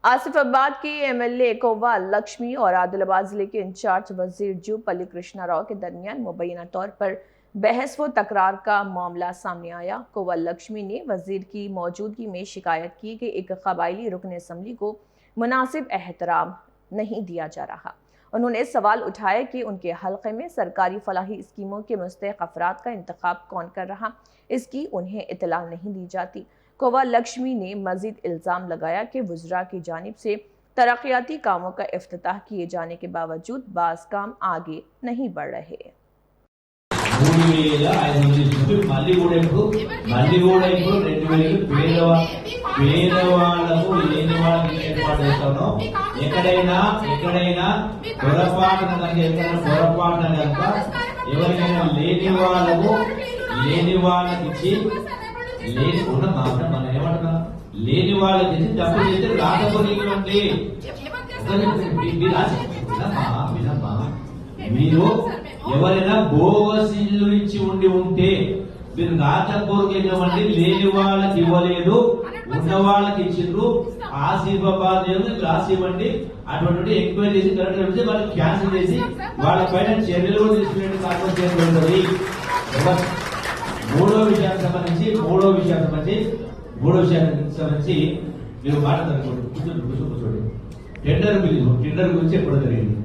आसिफाबाद की एमएलए कोवा लक्ष्मी और आदिलाबाद जिले के इंचार्ज वजीर जूपल्ली कृष्णा राव के दरमियान मुबैना तौर पर बहस व तकरार का मामला सामने आया। कोवा लक्ष्मी ने वजीर की मौजूदगी में शिकायत की कि एक कबायली रुकन असम्बली को मुनासिब एहतराम नहीं दिया जा रहा। उन्होंने सवाल उठाया कि उनके हल्के में सरकारी फलाही स्कीमों के मुस्तहिक अफराद का इंतखाब कौन कर रहा, इसकी उन्हें इत्तला नहीं दी जाती। कोवा लक्ष्मी ने मजीद इल्जाम लगाया कि वज़रा की जानिब से तरक्याती कामों का इफ्तिताह किए जाने के बावजूद बाज़ काम आगे नहीं बढ़ रहे। లేని వాళ్ళకి డబ్బు చేస్తే రాకపోతే మీరు ఎవరైనా బోగస్ ఇల్లు ఇచ్చి ఉంటే మీరు రాజపూర్వకండి, లేని వాళ్ళకి ఇవ్వలేదు, ఉన్న వాళ్ళకి ఇచ్చిండ్రు. ఆసిఫాబాద్ రాసివ్వండి, అటువంటి ఎంక్వైరీ చేసి కరెక్ట్ వాళ్ళకి క్యాన్సిల్ చేసి వాళ్ళ పైన చర్యలు కూడా తీసుకునే కార్యక్రమం ఉంటుంది. మూడో విషయానికి సంబంధించి మీరు మాట్లాడుకోండి. టెండర్ గురించి ఎప్పుడు జరిగింది?